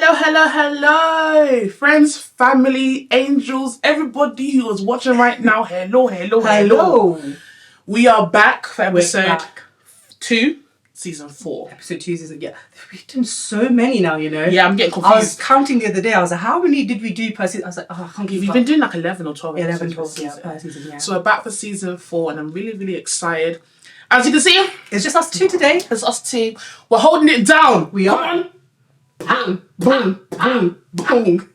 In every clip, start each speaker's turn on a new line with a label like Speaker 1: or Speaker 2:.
Speaker 1: Hello, hello, hello, friends, family, angels, everybody who is watching right now. Hello, hello, hello. We are back for episode 2, season 4.
Speaker 2: Episode 2, season, yeah. We've done so many now, you know.
Speaker 1: Yeah, I'm getting confused.
Speaker 2: I was counting the other day. I was like, how many did we do per season? I was like, oh, I can't keep
Speaker 1: You've been doing like 11 or 12
Speaker 2: 11, 12, per season, yeah.
Speaker 1: So we're back for season 4 and I'm really, really excited. As you can see,
Speaker 2: it's just us two today.
Speaker 1: It's us two. We're holding it down.
Speaker 2: We are.
Speaker 1: Boom, boom, boom, boom.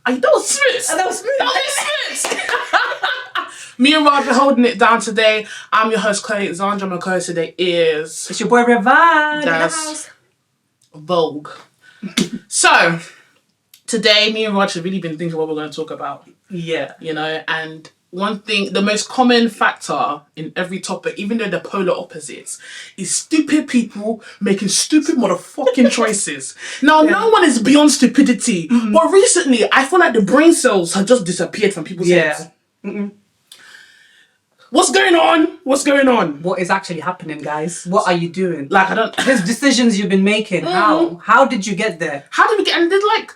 Speaker 1: That was smooth.
Speaker 2: That was smooth.
Speaker 1: That was smooth. Me and Raj are holding it down today. I'm your host, Chloe Alexandra. My co-host today is...
Speaker 2: It's your boy, Revan.
Speaker 1: That's Vogue. So, today, me and Raj have really been thinking what we're going to talk about.
Speaker 2: Yeah.
Speaker 1: You know, and one thing, the most common factor in every topic, even though they're polar opposites, is stupid people making stupid motherfucking choices. Now, no one is beyond stupidity, but recently, I feel like the brain cells have just disappeared from people's heads. What's going on? What's going on?
Speaker 2: What is actually happening, guys? What are you doing?
Speaker 1: Like, I don't...
Speaker 2: There's decisions you've been making. How did you get there?
Speaker 1: How did we get... And then, like...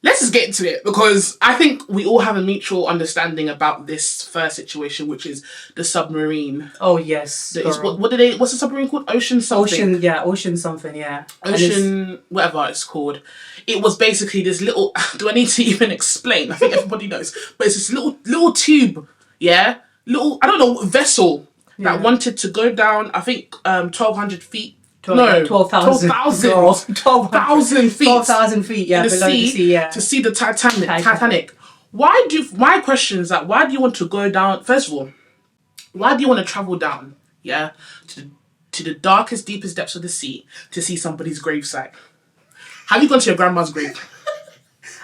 Speaker 1: Let's just get into it, because I think we all have a mutual understanding about this first situation, which is the submarine.
Speaker 2: Oh, yes.
Speaker 1: What's the submarine called? Ocean something?
Speaker 2: Ocean something, yeah.
Speaker 1: Ocean, whatever it's called. It was basically this little, do I need to even explain? I think everybody knows. But it's this little tube, yeah? I don't know, vessel that wanted to go down, I think, 1,200 feet.
Speaker 2: 12,000.
Speaker 1: 12,000 feet.
Speaker 2: 12,000 feet, yeah, below the sea, yeah.
Speaker 1: To see the Titanic. My question is that, why do you want to go down, first of all, why do you want to travel down, yeah, to the darkest, deepest depths of the sea to see somebody's gravesite? Have you gone to your grandma's grave?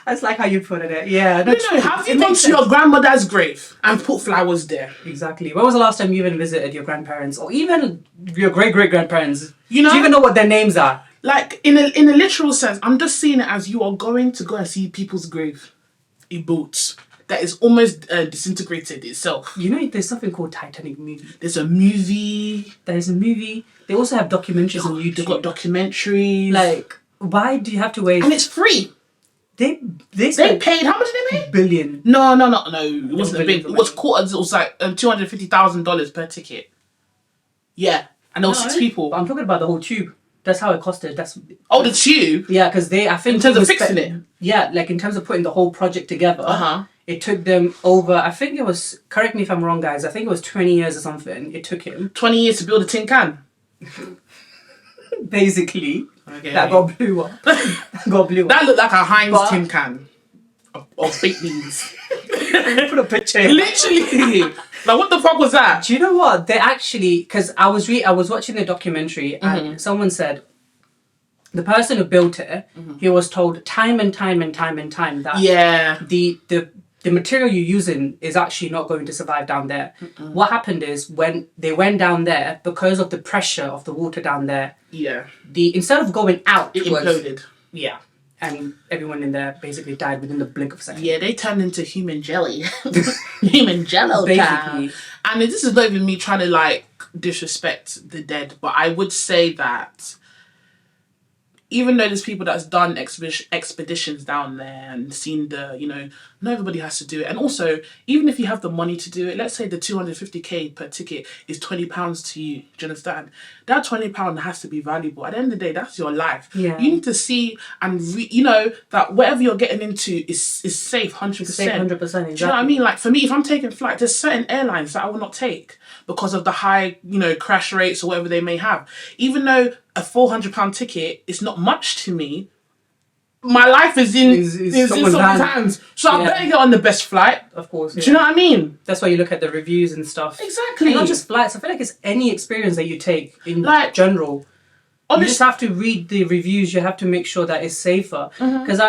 Speaker 2: That's like how you put it, yeah.
Speaker 1: No, have you gone to your grandmother's grave and put flowers there?
Speaker 2: Exactly. When was the last time you even visited your grandparents or even your great-great-grandparents?
Speaker 1: You know,
Speaker 2: do you even know what their names are?
Speaker 1: Like, in a literal sense, I'm just seeing it as you are going to go and see people's grave in boats that is almost disintegrated itself.
Speaker 2: You know, there's something called Titanic movie.
Speaker 1: There's a movie.
Speaker 2: There's a movie. They also have documentaries on YouTube.
Speaker 1: They've got documentaries.
Speaker 2: Like, why do you have to wait?
Speaker 1: And it's free.
Speaker 2: They
Speaker 1: paid, how much did they pay?
Speaker 2: Billion.
Speaker 1: No. It wasn't a big. It was quarters. It was like $250,000 per ticket. Yeah. And there were 6 people.
Speaker 2: But I'm talking about the whole tube. That's how it costed.
Speaker 1: The tube?
Speaker 2: Yeah, because I think...
Speaker 1: In terms of fixing it?
Speaker 2: Yeah, like in terms of putting the whole project together. It took them over, I think it was, correct me if I'm wrong, guys, I think it was 20 years or something. It took him.
Speaker 1: 20 years to build a tin can?
Speaker 2: Basically.
Speaker 1: Okay.
Speaker 2: That got blew up. That
Speaker 1: looked like a Heinz tin can of baked beans.
Speaker 2: Put a picture.
Speaker 1: Literally. Like, what the fuck was that?
Speaker 2: Do you know what? They actually, because I was watching the documentary and someone said the person who built it, he was told time and time that the material you're using is actually not going to survive down there. What happened is when they went down there, because of the pressure of the water down there, instead of going out,
Speaker 1: it imploded.
Speaker 2: Yeah. And everyone in there basically died within the blink of a second.
Speaker 1: Yeah, they turned into human jelly. Human jello basically. And this is not even me trying to, like, disrespect the dead, but I would say that even though there's people that's done expeditions down there and seen not everybody has to do it. And also, even if you have the money to do it, let's say the 250k per ticket is £20 to you. Do you understand? That £20 has to be valuable. At the end of the day, that's your life.
Speaker 2: Yeah.
Speaker 1: You need to see and that whatever you're getting into is safe 100%.
Speaker 2: Safe 100%, exactly.
Speaker 1: Do you know what I mean? Like, for me, if I'm taking flight, there's certain airlines that I will not take because of the high, crash rates or whatever they may have. Even though a £400 ticket is not much to me, my life is in someone's hands. So I better get on the best flight.
Speaker 2: Of course. Yeah.
Speaker 1: Do you know what I mean?
Speaker 2: That's why you look at the reviews and stuff.
Speaker 1: Exactly.
Speaker 2: And not just flights. I feel like it's any experience that you take in general. You just have to read the reviews. You have to make sure that it's safer. Because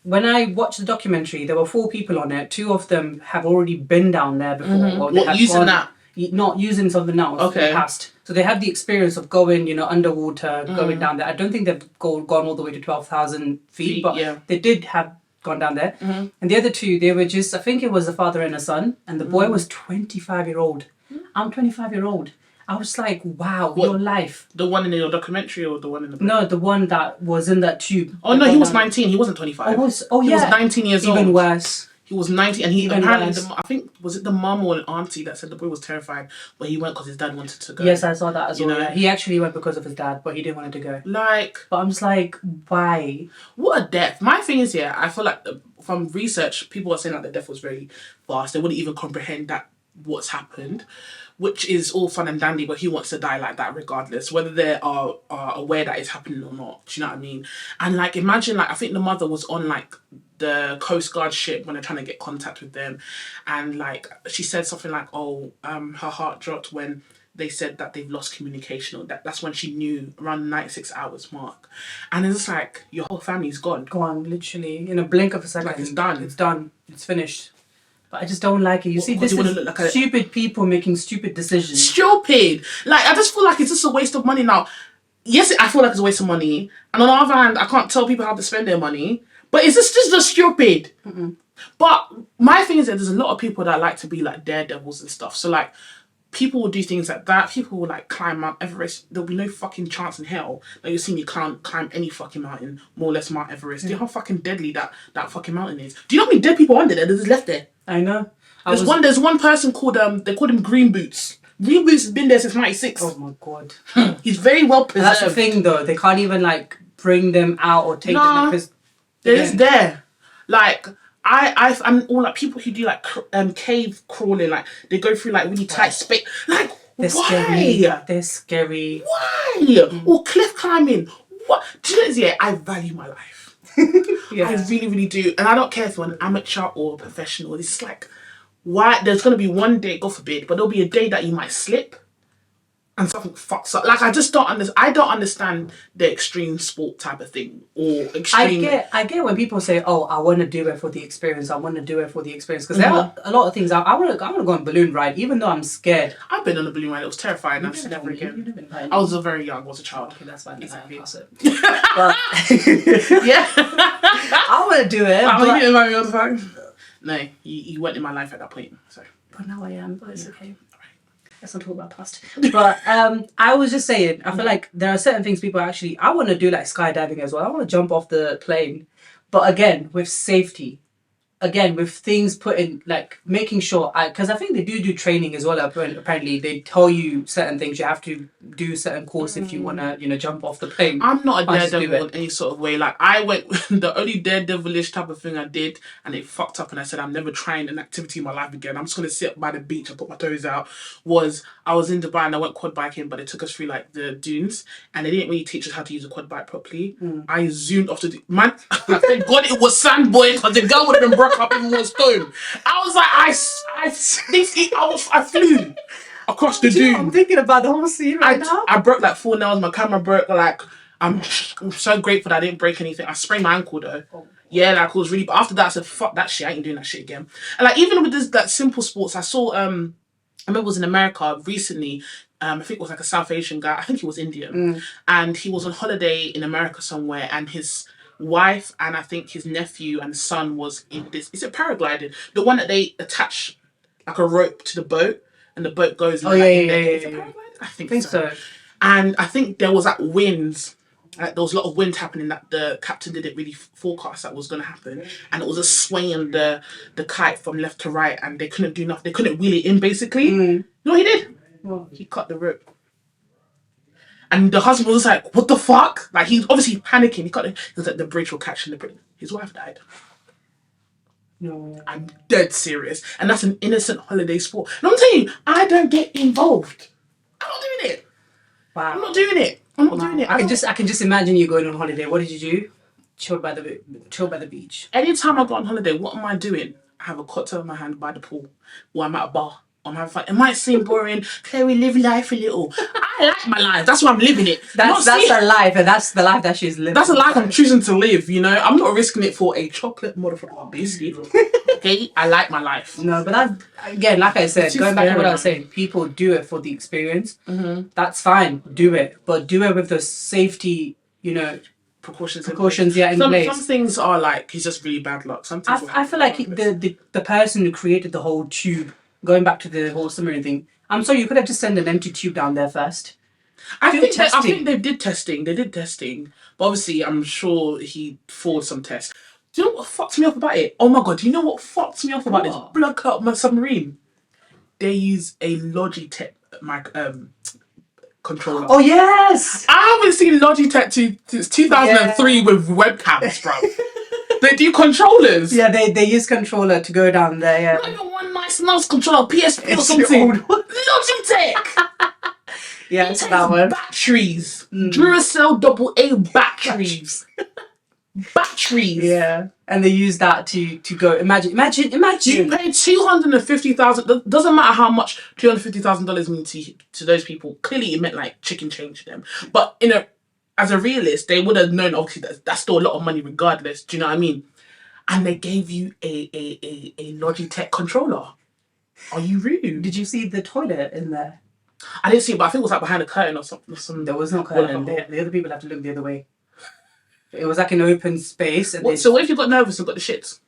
Speaker 2: when I watched the documentary, there were 4 people on it. 2 of them have already been down there before. Not using something else.
Speaker 1: Okay.
Speaker 2: Past. So they have the experience of going, underwater, going down there. I don't think they've gone all the way to 12,000 feet, but they did have gone down there. And the other 2, they were I think it was a father and a son, and the boy was 25-year-old. I'm 25-year-old. I was like, wow, your life.
Speaker 1: The one in your documentary or the one in the book?
Speaker 2: No, the one that was in that tube.
Speaker 1: Oh, no, he was 19. He wasn't 25.
Speaker 2: He was 19 years old. Even worse.
Speaker 1: He was 19, and he apparently, I think, was it the mum or an auntie that said the boy was terrified, but he went because his dad wanted to go.
Speaker 2: Yes, I saw that as well. Yeah. He actually went because of his dad, but he didn't want to go. But I'm just like, why?
Speaker 1: What a death. My thing is, I feel like from research, people are saying that the death was very fast. They wouldn't even comprehend that what's happened, which is all fun and dandy, but he wants to die like that regardless, whether they are aware that it's happening or not. Do you know what I mean? And like, imagine, like, I think the mother was on like the Coast Guard ship when they're trying to get contact with them, and like she said something like, her heart dropped when they said that they've lost communication, or that's when she knew, around the 96 hours mark. And it's like, your whole family's gone,
Speaker 2: literally in a blink of a second.
Speaker 1: Like, it's done,
Speaker 2: it's finished. But I just don't like it. You see, this is like stupid people making stupid decisions.
Speaker 1: Stupid. Like, I just feel like it's just a waste of money now. Yes, I feel like it's a waste of money, and on the other hand, I can't tell people how to spend their money. But it's just stupid.
Speaker 2: Mm-mm.
Speaker 1: But my thing is that there's a lot of people that like to be like daredevils and stuff. So like, people will do things like that. People will like climb Mount Everest. There'll be no fucking chance in hell that you'll see me climb any fucking mountain, more or less Mount Everest. Do you know how fucking deadly that fucking mountain is? Do you know how many dead people under there that just left there?
Speaker 2: I know.
Speaker 1: There's one person called they called him Green Boots. Green Boots has been there since 96.
Speaker 2: Oh my god.
Speaker 1: He's very well preserved.
Speaker 2: That's the thing though. They can't even like bring them out or take them because
Speaker 1: they're just there. Like, I'm all like people who do like cave crawling, like they go through like really tight space. Like,
Speaker 2: they're
Speaker 1: why?
Speaker 2: Scary. They're scary.
Speaker 1: Why? Or cliff climbing. What? Do you know? I value my life. I really, really do, and I don't care if you're an amateur or a professional. It's like, why? There's gonna be one day, God forbid, but there'll be a day that you might slip and something fucks up. Like, I just don't understand. I don't understand the extreme sport type of thing, or extreme.
Speaker 2: I get when people say, "Oh, I want to do it for the experience. I want to do it for the experience." Because there are a lot of things. I want to go on a balloon ride, even though I'm scared.
Speaker 1: I've been on a balloon ride. It was terrifying. I've never again. I was very young. I was a child.
Speaker 2: Okay, that's fine.
Speaker 1: Exactly.
Speaker 2: But, yeah, I want to do it.
Speaker 1: You didn't invite me all the time. No, you weren't in my life at that point. So.
Speaker 2: But now I am. But it's okay. Let's not talk about past. But I was just saying, I feel like there are certain things people actually, I want to do like skydiving as well. I want to jump off the plane. But again, with safety. Again, with things put in, like making sure, because I think they do training as well. Apparently, they tell you certain things. You have to do certain course if you want to, jump off the plane.
Speaker 1: I'm not a daredevil in any sort of way. Like, I went, the only daredevilish type of thing I did, and it fucked up, and I said, I'm never trying an activity in my life again. I'm just going to sit by the beach and put my toes out. I was in Dubai and I went quad biking, but they took us through like the dunes, and they didn't really teach us how to use a quad bike properly. I zoomed off man, thank God it was sand, boy, because the girl would have been broke up even one stone. I was like, I flew across the dune.
Speaker 2: I'm thinking about the whole scene now.
Speaker 1: I broke like 4 nails. My camera broke. Like, I'm so grateful that I didn't break anything. I sprained my ankle though. Yeah, like, it was really. But after that, I said, fuck that shit. I ain't doing that shit again. And like, even with this, like, simple sports, I saw. I remember it was in America recently. I think it was like a South Asian guy. I think he was Indian, and he was on holiday in America somewhere, and his wife and I think his nephew and son was in this. Is it paragliding? The one that they attach like a rope to the boat and the boat goes.
Speaker 2: Yeah.
Speaker 1: I think so. And I think there was like winds. There was a lot of wind happening that the captain didn't really forecast that was going to happen, and it was just swaying the kite from left to right, and they couldn't do nothing. They couldn't wheel it in, basically. You know what he did?
Speaker 2: What?
Speaker 1: He cut the rope. And the husband was like, what the fuck? Like, he's obviously panicking. He was like, the bridge will catch him. His wife died.
Speaker 2: No.
Speaker 1: I'm dead serious. And that's an innocent holiday sport. And I'm telling you, I don't get involved. I'm not doing it.
Speaker 2: Wow.
Speaker 1: I'm not doing it.
Speaker 2: I can just imagine you going on holiday. What did you do? Chill by the beach.
Speaker 1: Anytime I go on holiday, what am I doing? I have a cocktail in my hand by the pool, or I'm at a bar. I'm having fun. It might seem boring. Claire, we live life a little. I like my life. That's why I'm living it.
Speaker 2: That's her life, and that's the life that she's living.
Speaker 1: That's the life I'm choosing to live. I'm not risking it for a chocolate motherfucker biscuit. Okay, I like my life.
Speaker 2: No, but that, again, like I said, going back to what I was saying, people do it for the experience. That's fine. Do it, but do it with the safety, precautions in place.
Speaker 1: Some things are like, it's just really bad luck.
Speaker 2: I feel like the person who created the whole tube, going back to the whole submarine thing, I'm sorry, you could have just sent an empty tube down there first.
Speaker 1: I think they did testing. They did testing. But obviously, I'm sure he forged some tests. Do you know what fucked me up about it? Oh my god, do you know what fucked me up about this blood clot submarine? They use a Logitech controller.
Speaker 2: Oh yes!
Speaker 1: I haven't seen Logitech since 2003 with webcams, bro. They do controllers.
Speaker 2: Yeah, they use controller to go down there. Yeah.
Speaker 1: Not even one nice mouse controller, PSP or something. Logitech.
Speaker 2: Yeah, it's that one.
Speaker 1: Batteries. Duracell AA batteries. Batteries.
Speaker 2: Yeah, and they use that to go. Imagine. You
Speaker 1: pay $250,000. Doesn't matter how much $250,000 mean to those people. Clearly, it meant like chicken change to them. But as a realist, they would have known. Obviously, that's still a lot of money, regardless. Do you know what I mean? And they gave you a Logitech controller. Are you rude?
Speaker 2: Did you see the toilet in there?
Speaker 1: I didn't see it, but I think it was like behind a curtain or something.
Speaker 2: There was no curtain. The other people have to look the other way. It was like an open space. And
Speaker 1: so what if you got nervous and got the shits?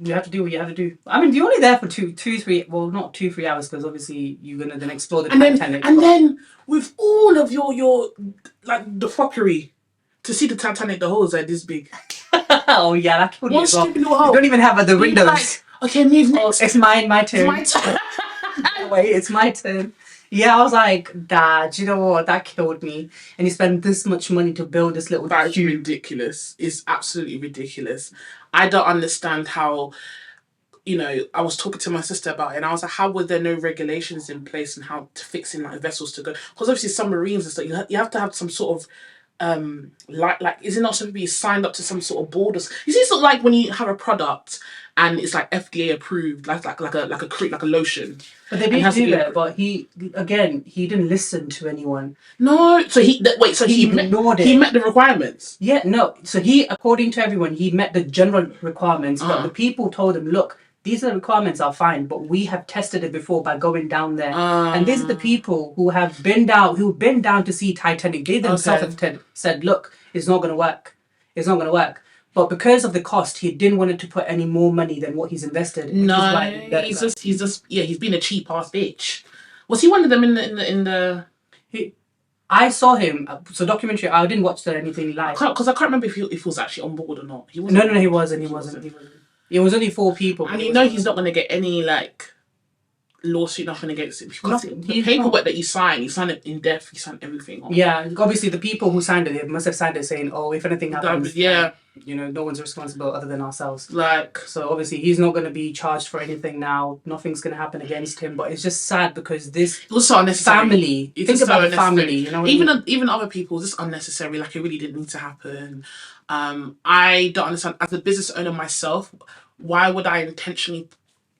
Speaker 2: You have to do what you have to do. I mean, you're only there for 3 well, not 2-3 hours, because obviously you're gonna then explore the Titanic.
Speaker 1: Then with all of your like the fuckery, to see the Titanic, the holes are this big.
Speaker 2: Oh yeah, that killed me as well.
Speaker 1: Stupid little hole.
Speaker 2: You don't even have the windows.
Speaker 1: Like, okay, move next.
Speaker 2: It's my turn. My turn. Wait, it's my turn. Yeah, I was like, Dad, you know what? That killed me. And you spend this much money to build this little.
Speaker 1: That's ridiculous. It's absolutely ridiculous. I don't understand how. I was talking to my sister about it, and I was like, how were there no regulations in place and how to fixing like vessels to go? Because obviously submarines and stuff, you have to have some sort of like is it not supposed to be signed up to some sort of board? You see, it's not like when you have a product and it's like FDA approved, like a lotion.
Speaker 2: But they did do that. But he didn't listen to anyone.
Speaker 1: No, so he ignored it. He met the requirements.
Speaker 2: Yeah, no. So according to everyone, he met the general requirements. But the people told him, look, these are the requirements are fine, but we have tested it before by going down there. And these are the people who've been down to see Titanic. They themselves have said, look, it's not going to work. It's not going to work. But because of the cost, he didn't want to put any more money than what he's invested.
Speaker 1: No, he's been a cheap ass bitch. Was he one of them in the?
Speaker 2: I saw him. So documentary. I didn't watch anything live
Speaker 1: because I can't remember if he was actually on board or not.
Speaker 2: He wasn't. It was only 4 people.
Speaker 1: And he's not going to get any like lawsuit, nothing against him, because the paperwork that he signed it in depth. He signed everything on.
Speaker 2: Yeah, obviously the people who signed it, they must have signed it saying, "Oh, if anything happens, no one's responsible other than ourselves." So obviously he's not going to be charged for anything now. Nothing's going to happen against him. But it's just sad because this family. Think about the family.
Speaker 1: Even other people, just unnecessary. Like it really didn't need to happen. I don't understand. As a business owner myself, why would I intentionally?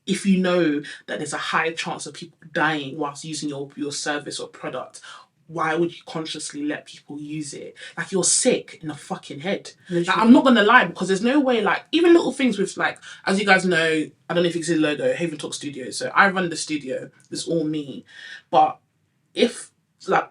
Speaker 1: If you know that there's a high chance of people dying whilst using your service or product, why would you consciously let people use it? Like, you're sick in the fucking head. Like, I'm not gonna lie, because there's no way, like, even little things with, like, as you guys know, I don't know if you can see the logo, Haven Talk Studio. So I run the studio. It's all me. But if like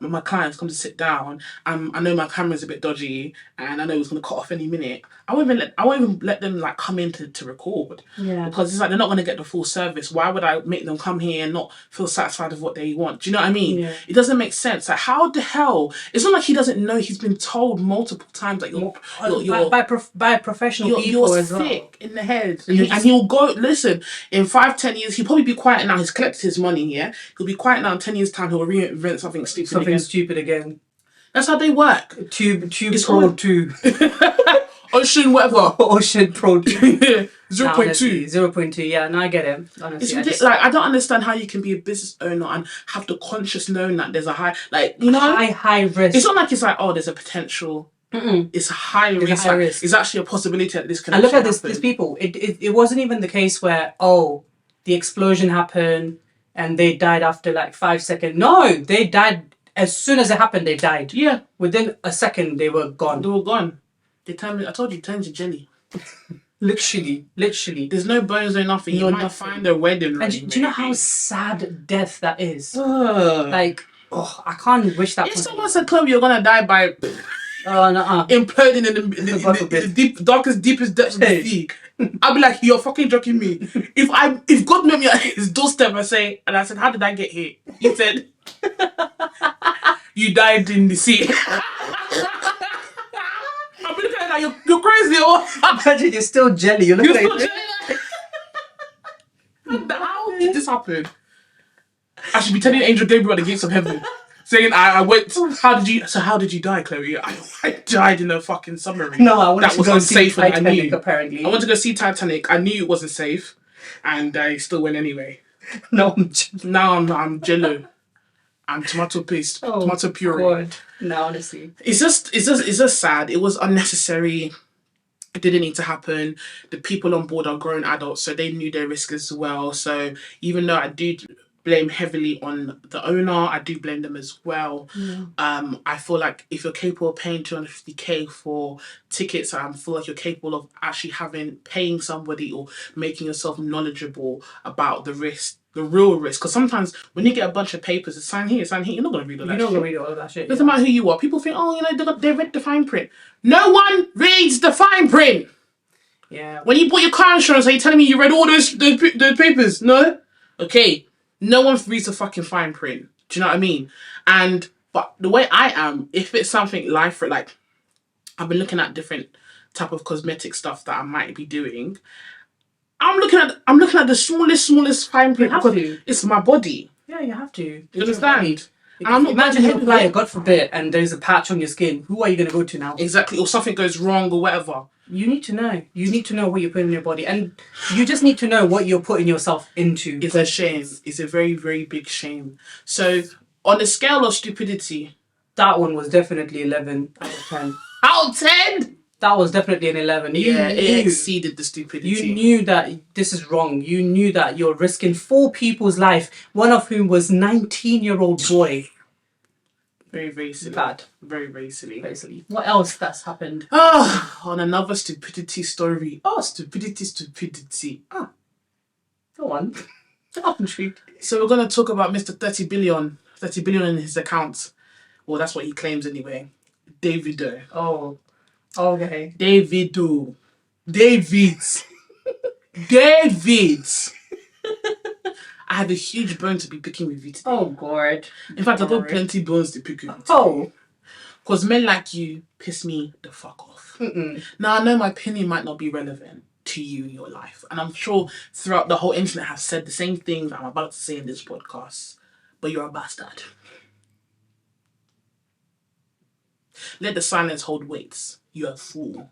Speaker 1: my clients come to sit down, I know my camera's a bit dodgy and I know it's gonna cut off any minute, I won't even let them like come in to record. Because it's like they're not gonna get the full service. Why would I make them come here and not feel satisfied with what they want? Do you know what I mean? It doesn't make sense. Like, how the hell? It's not like he doesn't know. He's been told multiple times that you're
Speaker 2: by professional people
Speaker 1: you're
Speaker 2: as
Speaker 1: sick in the head. And he'll go, listen, in 5-10 years he'll probably be quiet now. He's collected his money. He'll be quiet now. In 10 years time he'll reinvent something stupid again. That's how they work.
Speaker 2: Tube Pro 2.
Speaker 1: Ocean whatever.
Speaker 2: Ocean Pro 2.
Speaker 1: 0.2.
Speaker 2: 0.2, yeah, no, I get it. Honestly,
Speaker 1: it's ridiculous. Like, I don't understand how you can be a business owner and have the conscious knowing that there's a high, like, you know,
Speaker 2: high risk.
Speaker 1: It's not like it's like, oh, there's a potential. It's a high risk. It's actually a possibility that this can.
Speaker 2: And look at these people. It wasn't even the case where the explosion happened and they died after like 5 seconds. No, they died as soon as it happened. They died. Yeah, within a second they were gone.
Speaker 1: I told you, turned to jelly.
Speaker 2: Literally.
Speaker 1: There's no bones, no nothing. You might find their wedding ring.
Speaker 2: And do you know how sad death that is? Like, I can't wish that.
Speaker 1: If someone said, Chloe, you're gonna die by imploding in the darkest, deepest depths of the sea, I'll be like, you're fucking joking me. If God met me at his doorstep and I said, how did I get here? He said, you died in the sea. I'll be looking at that, you're crazy.
Speaker 2: Imagine you're still jelly. You're still jelly.
Speaker 1: How did this happen? I should be telling Angel Gabriel at the gates of heaven. Saying I went. How did you die, Chloe? I died in a fucking submarine.
Speaker 2: No, I wanted to go see Titanic. Apparently,
Speaker 1: I went to go see Titanic. I knew it wasn't safe, and I still went anyway.
Speaker 2: No,
Speaker 1: now I'm Jello. I'm tomato paste, tomato puree.
Speaker 2: God. No, honestly,
Speaker 1: it's just sad. It was unnecessary. It didn't need to happen. The people on board are grown adults, so they knew their risk as well. So even though I do blame heavily on the owner, I do blame them as well. I feel like if you're capable of paying 250k for tickets, I feel like you're capable of actually paying somebody or making yourself knowledgeable about the risk, the real risk. Because sometimes when you get a bunch of papers, it's sign here, you're not going to read all that shit. You're not going to read all of that shit. Doesn't matter who you are. People think, they read the fine print. No one reads the fine print.
Speaker 2: Yeah.
Speaker 1: When you bought your car insurance, are you telling me you read all those papers? No? Okay. No one reads the fucking fine print. Do you know what I mean? But the way I am, if it's something like I've been looking at different type of cosmetic stuff that I might be doing. I'm looking at the smallest fine print because it's my body.
Speaker 2: Yeah, you have to.
Speaker 1: You understand?
Speaker 2: And I'm not imagine you apply it, God forbid, and there's a patch on your skin. Who are you going to go to now?
Speaker 1: Exactly, or something goes wrong or whatever.
Speaker 2: You need to know. You need to know what you're putting in your body, and you just need to know what you're putting yourself into.
Speaker 1: It's a shame. It's a very, very big shame. So, on a scale of stupidity,
Speaker 2: that one was definitely 11 out of 10.
Speaker 1: Out of 10?
Speaker 2: That was definitely an 11.
Speaker 1: It exceeded the stupidity.
Speaker 2: You knew that this is wrong. You knew that you're risking 4 people's life, one of whom was 19-year-old boy.
Speaker 1: Very, very silly.
Speaker 2: Bad.
Speaker 1: Very, very silly.
Speaker 2: Very silly. What else that's happened?
Speaker 1: On another stupidity story. Stupidity.
Speaker 2: Go on. I'm intrigued.
Speaker 1: So we're going to talk about Mr. 30 billion in his account. Well, that's what he claims anyway. Davido.
Speaker 2: Oh. Okay.
Speaker 1: David. I have a huge bone to be picking with you today.
Speaker 2: Oh, God.
Speaker 1: In fact, I've got plenty bones to pick with you today.
Speaker 2: Oh.
Speaker 1: Because men like you piss me the fuck off. Now, I know my opinion might not be relevant to you in your life. And I'm sure throughout the whole internet have said the same things I'm about to say in this podcast. But you're a bastard. Let the silence hold weights. You're a fool.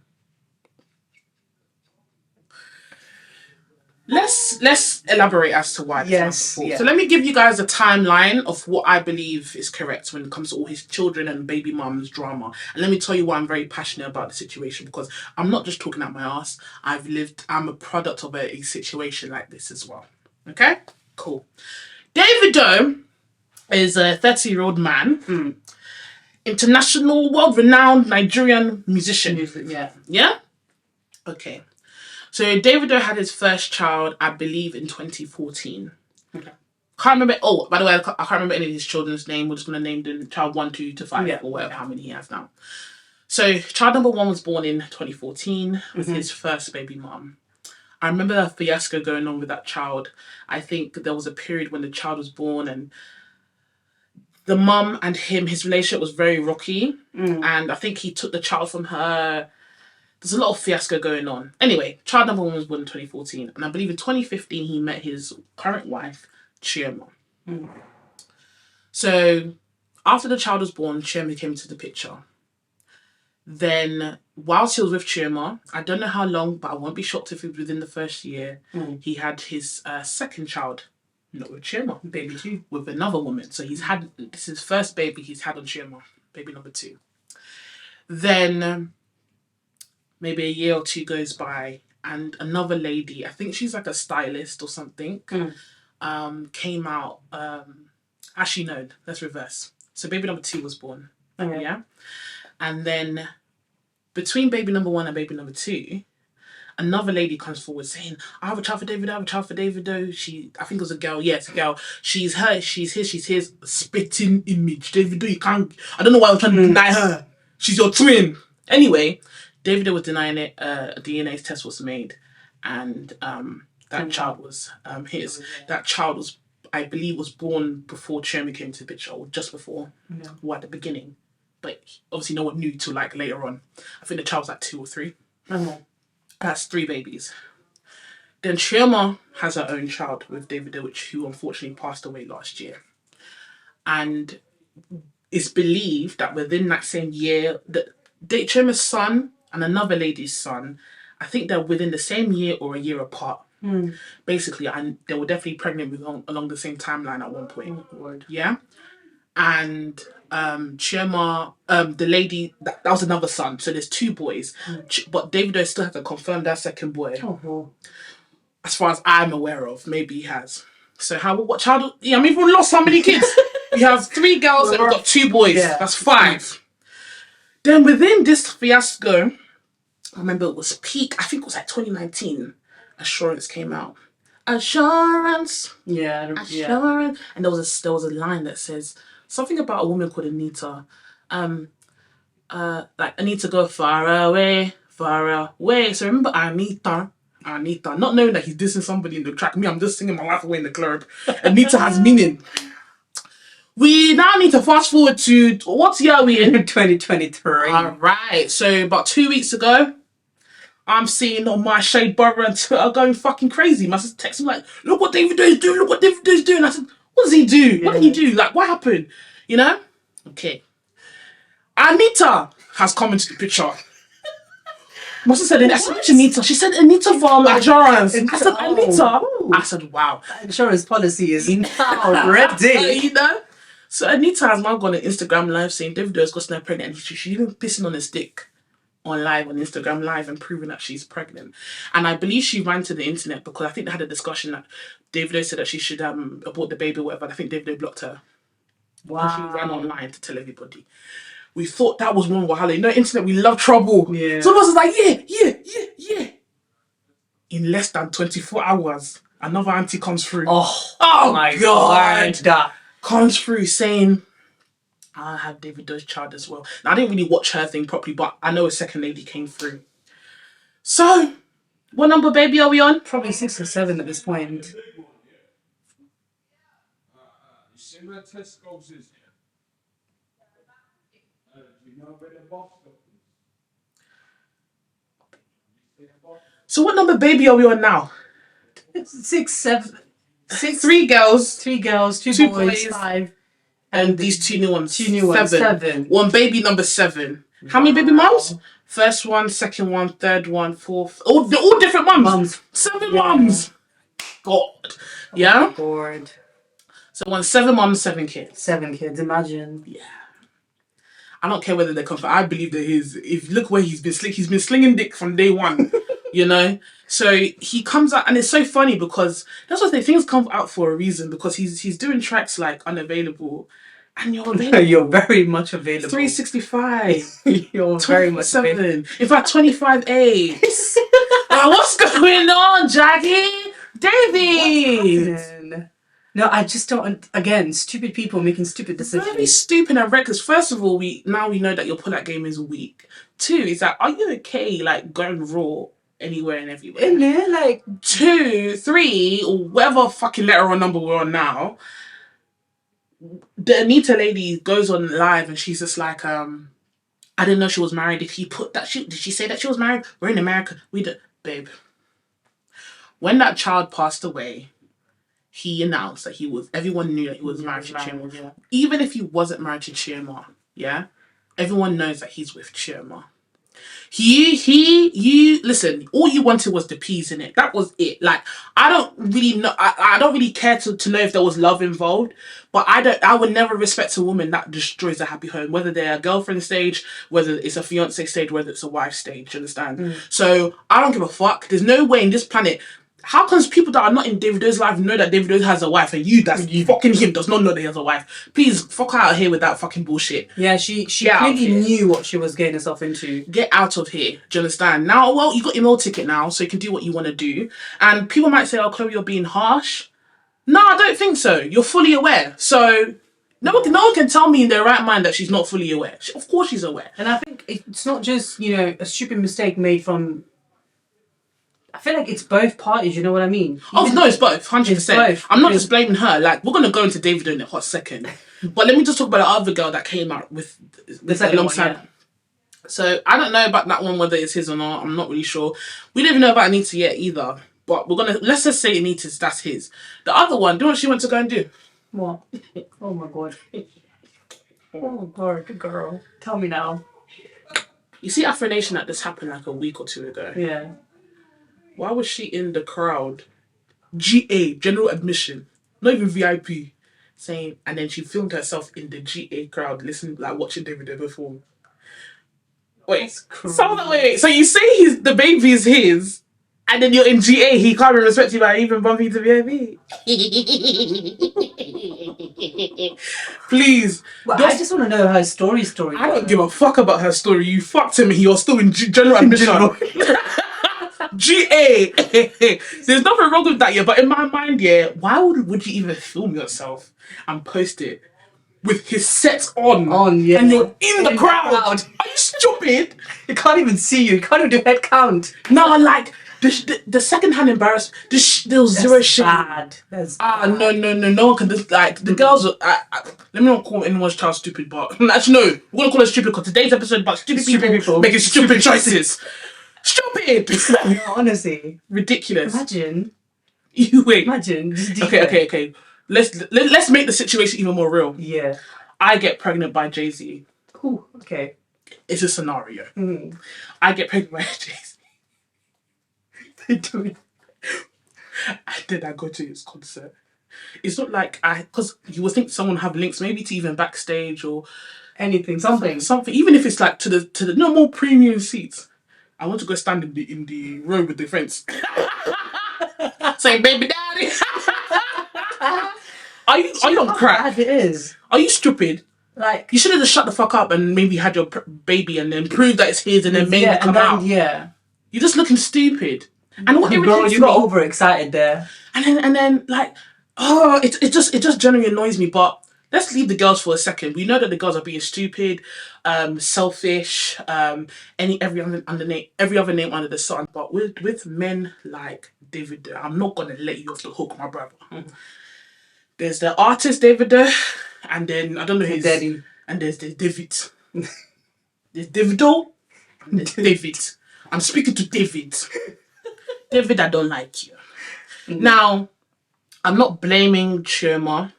Speaker 1: Let's elaborate as to why.
Speaker 2: Yes. Yeah.
Speaker 1: So let me give you guys a timeline of what I believe is correct when it comes to all his children and baby mums drama. And let me tell you why I'm very passionate about the situation, because I'm not just talking out my ass. I'm a product of a situation like this as well. Okay? Cool. Davido is a 30-year-old man. International, world-renowned Nigerian musician. Yeah? Okay. So Davido had his first child, I believe, in 2014.
Speaker 2: Okay.
Speaker 1: Can't remember. Oh, by the way, I can't remember any of his children's name. We're just going to name them child 1, 2 to 5 or whatever, how many he has now. So child number 1 was born in 2014 with his first baby mum. I remember a fiasco going on with that child. I think there was a period when the child was born and the mum and his relationship was very rocky. And I think he took the child from her. There's a lot of fiasco going on. Anyway, child number 1 was born in 2014. And I believe in 2015, he met his current wife, Chioma. So after the child was born, Chioma came into the picture. Then, whilst he was with Chioma, I don't know how long, but I won't be shocked if it was within the first year, he had his second child. Not with Chioma.
Speaker 2: Baby 2.
Speaker 1: With another woman. So this is his first baby he's had on Chioma. Baby number 2. Then maybe a year or 2 goes by and another lady, I think she's like a stylist or something, came out. Actually, no, let's reverse. So baby number 2 was born.
Speaker 2: Okay.
Speaker 1: Yeah. And then between baby number 1 and baby number 2, another lady comes forward saying, I have a child for Davido, I have a child for Davido. I think it was a girl. Yes, a girl. She's his spitting image. Davido, you can't, I don't know why I'm trying to deny her. She's your twin. Anyway, Davido was denying it. A DNA test was made. and that child was his. That child was, I believe, was born before Chioma came to the picture, or just before, or at the beginning. But obviously, no one knew till like later on. I think the child was like 2 or 3. That's 3 babies. Then Chioma has her own child with Davido, who unfortunately passed away last year. And it's believed that within that same year, that Chioma's son and another lady's son, I think they're within the same year or a year apart. Basically, and they were definitely pregnant along the same timeline at one point. Yeah. And Chioma, the lady, that was another son. So there's 2 boys. But Davido still has to confirm that second boy. As far as I'm aware of. Maybe he has. So what child? Yeah, I mean, we've lost how many kids? We have 3 girls and we've got 2 boys. Yeah. That's 5. Then within this fiasco, I remember it was peak. I think it was like 2019. Assurance came out. Assurance.
Speaker 2: Yeah.
Speaker 1: Assurance. And there was a line that says something about a woman called Anita. Like I need to go far away. So remember Anita, not knowing that he's dissing somebody in the track. Me, I'm just singing my life away in the club. Anita has meaning. We now need to fast forward to, what year are we in?
Speaker 2: 2023.
Speaker 1: Alright, so about 2 weeks ago, I'm seeing on my Shade Borough and Twitter going fucking crazy. My sister texted me like, look what Davido's doing, I said, what does he do? Yeah. What did he do? Like, what happened? You know? Okay. Anita has come into the picture. My sister said, I said, Anita. She said, Anita from Assurance. I said, Anita. I said, wow.
Speaker 2: Insurance policy is now ready.
Speaker 1: You know? So Anita has now gone on Instagram Live saying Davido's got her pregnant. And she's even pissing on a stick on Instagram Live and proving that she's pregnant. And I believe she ran to the internet because I think they had a discussion that Davido said that she should abort the baby or whatever. And I think Davido blocked her.
Speaker 2: Wow.
Speaker 1: She ran online to tell everybody. We thought that was one Wahala. You know, internet, we love trouble.
Speaker 2: Yeah.
Speaker 1: So I was like, yeah. In less than 24 hours, another auntie comes through.
Speaker 2: Oh my God.
Speaker 1: Comes through saying, I have Davido's child as well. Now, I didn't really watch her thing properly, but I know a second lady came through. So, what number baby are we on?
Speaker 2: Probably 6 or 7 at this point.
Speaker 1: So what number baby are we on now?
Speaker 2: 6, 7, 6.
Speaker 1: 3 girls.
Speaker 2: 3 girls, 2 boys, 5.
Speaker 1: And these 2 new ones.
Speaker 2: 2 new ones. 7.
Speaker 1: One baby number 7. How many baby mums? First one, second one, third one, fourth. All different mums. 7 mums. God. Yeah?
Speaker 2: Bored.
Speaker 1: So 7 mums, 7 kids.
Speaker 2: 7 kids, imagine.
Speaker 1: Yeah. I don't care whether they're comfort. I believe that if you look where he's been slinging dick from day one, you know. So he comes out, and it's so funny because that's what things come out for a reason, because he's doing tracks like Unavailable, and you're available.
Speaker 2: You're very much available.
Speaker 1: 365.
Speaker 2: You're very much available.
Speaker 1: In fact, 25A. What's going on, Jackie? David.
Speaker 2: No, I just don't. Again, stupid people making stupid decisions.
Speaker 1: Very stupid and reckless. First of all, we know that your pull-out game is weak. 2 is that, are you okay, like, going raw anywhere and everywhere?
Speaker 2: In there, like
Speaker 1: 2, 3, or whatever fucking letter or number we're on now. The Anita lady goes on live and she's just like, I didn't know she was married. Did she say that she was married? We're in America. Babe. When that child passed away, he announced that everyone knew that he was married to Chioma. Yeah. Even if he wasn't married to Chioma, yeah? Everyone knows that he's with Chioma. Listen, all you wanted was the peas in it. That was it. Like, I don't really know, I don't really care to know if there was love involved, but I would never respect a woman that destroys a happy home, whether they're a girlfriend stage, whether it's a fiance stage, whether it's a wife stage, you understand? So, I don't give a fuck. There's no way in this planet. How comes people that are not in Davido's life know that Davido has a wife, and you fucking him does not know that he has a wife? Please, fuck out of here with that fucking bullshit.
Speaker 2: Yeah, she clearly knew what she was getting herself into.
Speaker 1: Get out of here. Do you understand? Now, well, you got your meal ticket now, so you can do what you want to do. And people might say, oh, Chloe, you're being harsh. No, I don't think so. You're fully aware. So no one can tell me in their right mind that she's not fully aware. Of course she's aware.
Speaker 2: And I think it's not just, a stupid mistake made from I feel like it's both parties, you know what I mean?
Speaker 1: Oh, no, it's both, 100%. I'm not just blaming her. Like, we're going to go into Davido in a hot second. But let me just talk about the other girl that came out with
Speaker 2: the second alongside.
Speaker 1: One, yeah. So, I don't know about that one, whether it's his or not. I'm not really sure. We don't even know about Anita yet either. But let's just say Anita's, that's his. The other one, do you know what she went to go and do?
Speaker 2: What? Oh my God. Oh God, girl. Tell me now.
Speaker 1: You see Afro Nation that this happened like a week or two ago?
Speaker 2: Yeah.
Speaker 1: Why was she in the crowd? GA, general admission. Not even VIP. Saying, and then she filmed herself in the GA crowd, listening, like watching Davido perform. Wait, so you say the baby is his, and then you're in GA, he can't respect you by even bumping to VIP. Please.
Speaker 2: Well, I just want to know her story.
Speaker 1: I don't give a fuck about her story. You fucked him, you're still in general admission. GA. There's nothing wrong with that, yeah, but in my mind, yeah, why would you even film yourself and post it with his set on,
Speaker 2: yeah,
Speaker 1: and you're in the crowd? Are you stupid?
Speaker 2: He can't even see you. He can't even do head count.
Speaker 1: No, like the second-hand embarrassment. There was zero shit.
Speaker 2: That's
Speaker 1: bad. No one can just, like, the girls. Let me not call anyone's child stupid, but actually no, we're gonna call her stupid because today's episode about stupid people making stupid choices. Stupid.
Speaker 2: Honestly,
Speaker 1: ridiculous.
Speaker 2: Imagine.
Speaker 1: You wait.
Speaker 2: Imagine.
Speaker 1: Okay. Let's make the situation even more real.
Speaker 2: Yeah.
Speaker 1: I get pregnant by Jay-Z.
Speaker 2: Ooh, okay.
Speaker 1: It's a scenario.
Speaker 2: Mm.
Speaker 1: I get pregnant by Jay-Z.
Speaker 2: They do it.
Speaker 1: And then I go to his concert. It's not like because you would think someone have links, maybe to even backstage or
Speaker 2: anything, something.
Speaker 1: Even if it's like to the normal premium seats. I want to go stand in the row with the friends. Say, baby daddy. Are you on crack?
Speaker 2: It is.
Speaker 1: Are you stupid?
Speaker 2: Like,
Speaker 1: you should have just shut the fuck up and maybe had your baby and then proved that it's his and then made it come out.
Speaker 2: Yeah.
Speaker 1: You're just looking stupid. And what irritates
Speaker 2: you got overexcited there.
Speaker 1: And then like, it just generally annoys me. But let's leave the girls for a second. We know that the girls are being stupid, selfish, every other name under the sun. But with men like Davido, I'm not gonna let you off the hook, my brother. There's the artist Davido, and then I don't know his
Speaker 2: daddy, and
Speaker 1: there's the David. There's Davido, and there's David. I'm speaking to David. David, I don't like you. Mm-hmm. Now, I'm not blaming Chioma.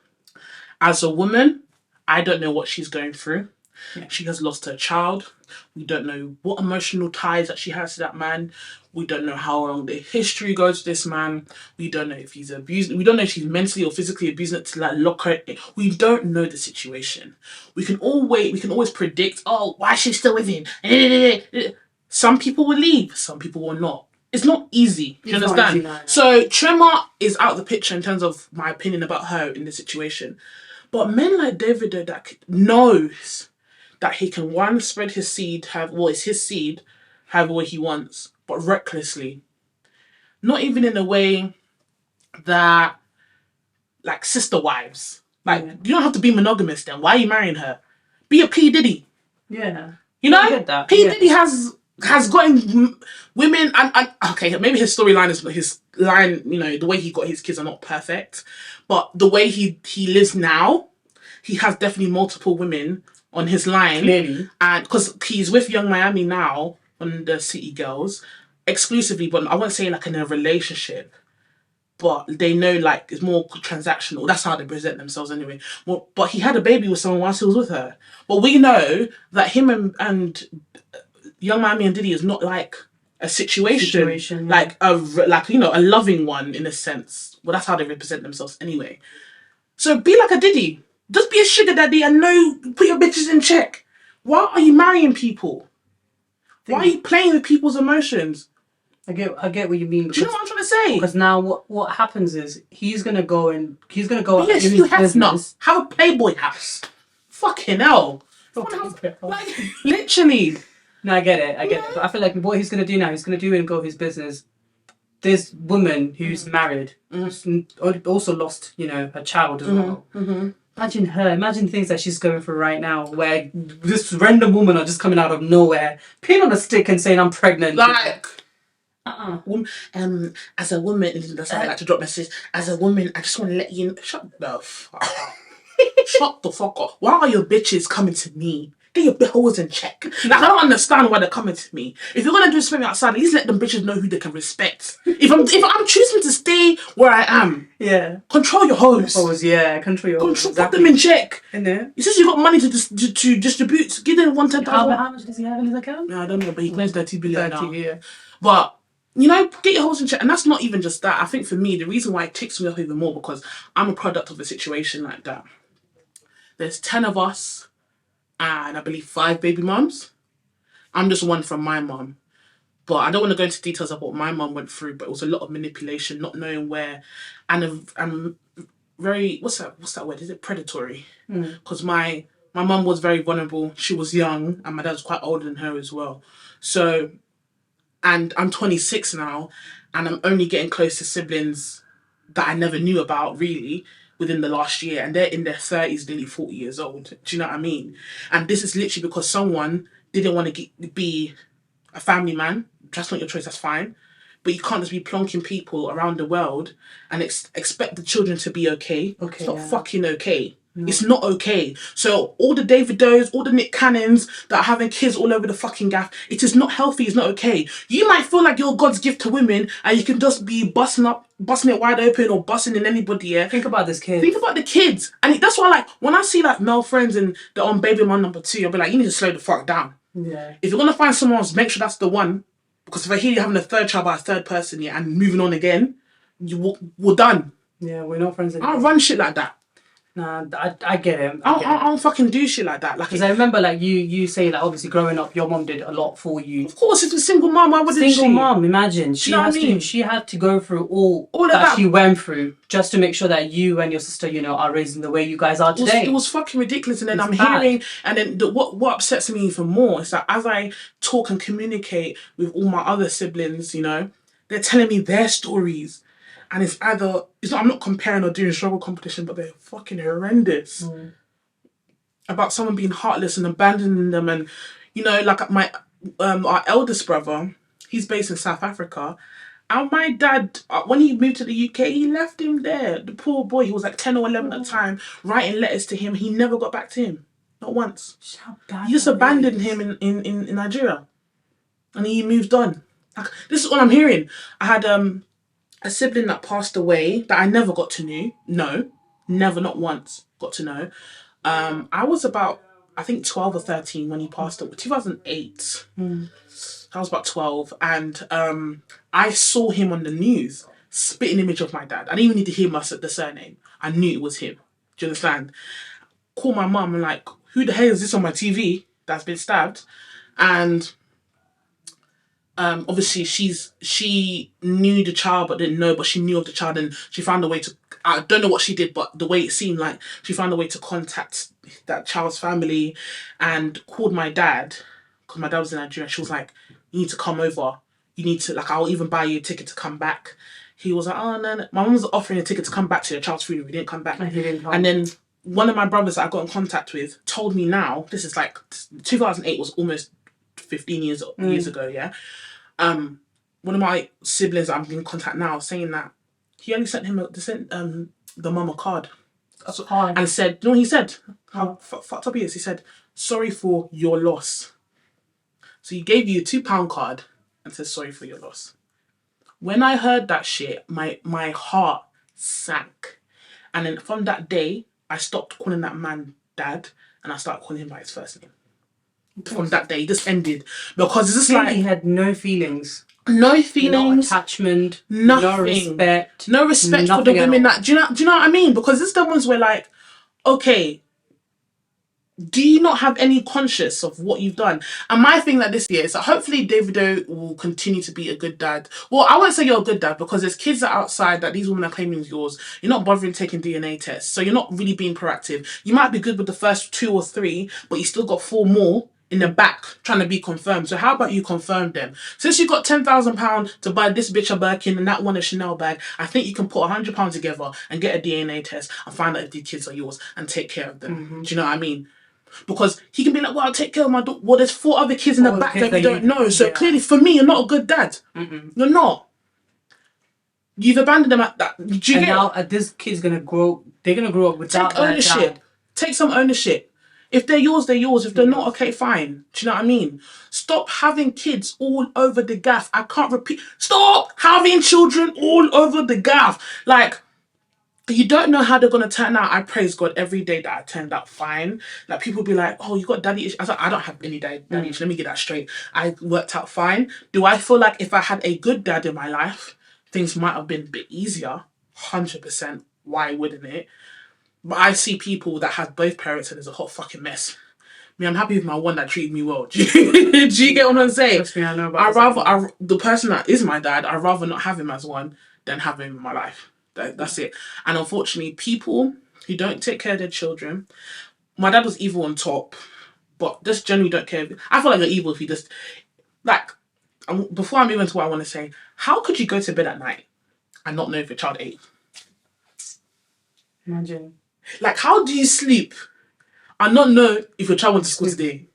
Speaker 1: As a woman, I don't know what she's going through. Yeah. She has lost her child. We don't know what emotional ties that she has to that man. We don't know how long the history goes to this man. We don't know if he's abused. We don't know if she's mentally or physically abusing it to like lock her in. We don't know the situation. We can always predict, why is she still with him? Some people will leave, some people will not. It's not easy. Do you understand? Easy, no. So Chioma is out of the picture in terms of my opinion about her in this situation. But men like Davido that knows that he can spread his seed, it's his seed, however way he wants, but recklessly. Not even in a way that, like, sister wives. Like, you don't have to be monogamous then. Why are you marrying her? Be a P. Diddy.
Speaker 2: Yeah.
Speaker 1: You know? P. Diddy has gotten women and okay, maybe his storyline is his line, the way he got his kids are not perfect. But the way he lives now, he has definitely multiple women on his line.
Speaker 2: Clearly.
Speaker 1: And because he's with Young Miami now on the City Girls exclusively, but I won't say like in a relationship. But they know like it's more transactional. That's how they present themselves anyway. Well, but he had a baby with someone whilst he was with her. But we know that him and Young Miami and Diddy is not like a situation yeah. like a loving one in a sense. Well, that's how they represent themselves anyway. So be like a Diddy. Just be a sugar daddy and put your bitches in check. Why are you marrying people? Why are you playing with people's emotions?
Speaker 2: I get what you mean.
Speaker 1: Do you know what I'm trying to say?
Speaker 2: Because now what happens is he's gonna go
Speaker 1: yes, you have not have a Playboy house. Fucking hell. Like literally.
Speaker 2: No, I get it. But I feel like what he's gonna do now, he's gonna do and go his business. This woman who's married, also lost, her child as well. Mm-hmm. Imagine her. Imagine things that she's going through right now, where this random woman are just coming out of nowhere, pin on a stick and saying, "I'm pregnant."
Speaker 1: Like, As a woman, that's how I like to drop messages. As a woman, I just want to let you know. Shut the fuck up. Shut the fuck up. Why are your bitches coming to me? Get your holes in check. Like, I don't understand why they're coming to me. If you're gonna do something outside, at least let them bitches know who they can respect. If I'm choosing to stay where I am, control your hoes.
Speaker 2: Control your hoes.
Speaker 1: Put them in check.
Speaker 2: It
Speaker 1: says you got money to distribute. Give them 110,000.
Speaker 2: How much does he have in his account?
Speaker 1: No, I don't know, but he claims 30 billion now. Yeah. But get your hoes in check. And that's not even just that. I think for me, the reason why it ticks me off even more because I'm a product of a situation like that. There's 10 of us and I believe 5 baby mums. I'm just one from my mum. But I don't want to go into details of what my mum went through, but it was a lot of manipulation, not knowing where, and I'm very, what's that word? Is it predatory? Because my mum was very vulnerable. She was young and my dad was quite older than her as well. So, and I'm 26 now and I'm only getting close to siblings that I never knew about really within the last year, and they're in their 30s, nearly 40 years old. Do you know what I mean? And this is literally because someone didn't want to be a family man. That's not your choice, that's fine. But you can't just be plonking people around the world and expect the children to be okay. It's not fucking okay. No. It's not okay. So all the David Does, all the Nick Cannons that are having kids all over the fucking gaff, it is not healthy, it's not okay. You might feel like you're God's gift to women and you can just be busting it wide open or busting in anybody, yeah?
Speaker 2: Think about this kid.
Speaker 1: Think about the kids. And that's why, like, when I see, like, male friends and they're on baby mum number 2, I'll be like, you need to slow the fuck down.
Speaker 2: Yeah.
Speaker 1: If you're going to find someone else, make sure that's the one. Because if I hear you having a third child by a third person, yeah, and moving on again, we're done.
Speaker 2: Yeah, we're not friends anymore.
Speaker 1: I don't run shit like that.
Speaker 2: Nah, I get it.
Speaker 1: I don't fucking do shit like that.
Speaker 2: Because I remember, like, you say that obviously growing up, your mom did a lot for you.
Speaker 1: Of course, it's a single mom. Why wouldn't she?
Speaker 2: Single mom, imagine. She had to go through all that she went through just to make sure that you and your sister, are raising the way you guys are today.
Speaker 1: It was fucking ridiculous. And then hearing, and then what upsets me even more is that as I talk and communicate with all my other siblings, they're telling me their stories. And I'm not comparing or doing struggle competition, but they're fucking horrendous. About someone being heartless and abandoning them. And, like our eldest brother, he's based in South Africa. And my dad, when he moved to the UK, he left him there. The poor boy, he was like 10 or 11 at the time, writing letters to him. He never got back to him. Not once. He just abandoned him in Nigeria. And he moved on. Like, this is all I'm hearing. I had a sibling that passed away that I never got to know. Never, not once, got to know. I was about, I think, 12 or 13 when he passed away. 2008. I was about 12. And I saw him on the news, spitting image of my dad. I didn't even need to hear the surname. I knew it was him. Do you understand? Call my mum and like, who the hell is this on my TV that's been stabbed? And obviously she knew the child but didn't know, but she knew of the child and she found a way to, I don't know what she did, but the way it seemed like she found a way to contact that child's family and called my dad, because my dad was in Nigeria. She was like, you need to come over, you need to, like, I'll even buy you a ticket to come back. He was like, oh no. My mum was offering a ticket to come back to the child's funeral. He didn't come back. And then one of my brothers that I got in contact with told me now, this is like 2008 was almost 15 years ago, yeah. One of my siblings that I'm in contact now saying that he only sent the mum a card. And said, you know what he said? How fucked up he is. He said, sorry for your loss. So he gave you a £2 card and said, sorry for your loss. When I heard that shit, my heart sank. And then from that day, I stopped calling that man dad and I started calling him by his first name. From that day, it just ended. Because it's just like...
Speaker 2: He had no feelings.
Speaker 1: No feelings.
Speaker 2: No attachment.
Speaker 1: Nothing.
Speaker 2: No respect.
Speaker 1: No respect for the women that... Do you know what I mean? Because it's the ones where like, okay, do you not have any conscience of what you've done? And my thing like this year is that hopefully Davido will continue to be a good dad. Well, I won't say you're a good dad because there's kids that are outside that these women are claiming is yours. You're not bothering taking DNA tests. So you're not really being proactive. You might be good with the first 2 or 3, but you still got 4 more in the back trying to be confirmed. So how about you confirm them? Since you got £10,000 to buy this bitch a Birkin and that one a Chanel bag, I think you can put £100 together and get a DNA test and find out if these kids are yours and take care of them. Do you know what I mean? Because he can be like, well, I'll take care of my daughter. Well, there's 4 other kids in the back that you don't know. So clearly, for me, you're not a good dad. You're not. You've abandoned them at that. Do you
Speaker 2: get now this kid's gonna grow. They're gonna grow up without
Speaker 1: take ownership. Take some ownership. If they're yours, they're yours. If they're not, okay, fine. Do you know what I mean? Stop having kids all over the gaff. I can't repeat. Stop having children all over the gaff. Like, you don't know how they're going to turn out. I praise God every day that I turned out fine. Like, people be like, oh, you got daddy issues. I was like, I don't have any daddy issues. Let me get that straight. I worked out fine. Do I feel like if I had a good dad in my life, things might have been a bit easier? 100%. Why wouldn't it? But I see people that have both parents and it's a hot fucking mess. I mean, I'm happy with my one that treated me well. Do you get what I'm saying?
Speaker 2: Trust me, I know about
Speaker 1: the person that is my dad, I'd rather not have him as one than have him in my life. That's it. And unfortunately, people who don't take care of their children, my dad was evil on top, but just generally don't care. I feel like you're evil if you just, like, before I move into what I want to say, how could you go to bed at night and not know if your child ate?
Speaker 2: Imagine.
Speaker 1: Like, how do you sleep and not know if your child went to school today?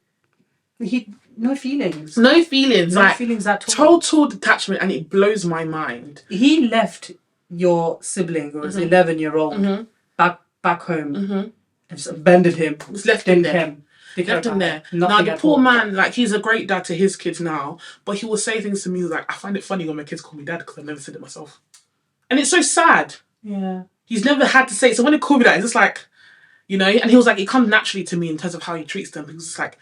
Speaker 2: No feelings.
Speaker 1: No feelings.
Speaker 2: No feelings at all.
Speaker 1: Total detachment, and it blows my mind.
Speaker 2: He left your sibling, or his 11-year-old, back home, and just abandoned him.
Speaker 1: Just left him there. Left him there. Now, the poor man, like, he's a great dad to his kids now, but he will say things to me like, I find it funny when my kids call me dad because I've never said it myself. And it's so sad.
Speaker 2: Yeah.
Speaker 1: He's never had to say it. So when they call me that, it's just like, you know, and he was like, it comes naturally to me in terms of how he treats them. He was just like,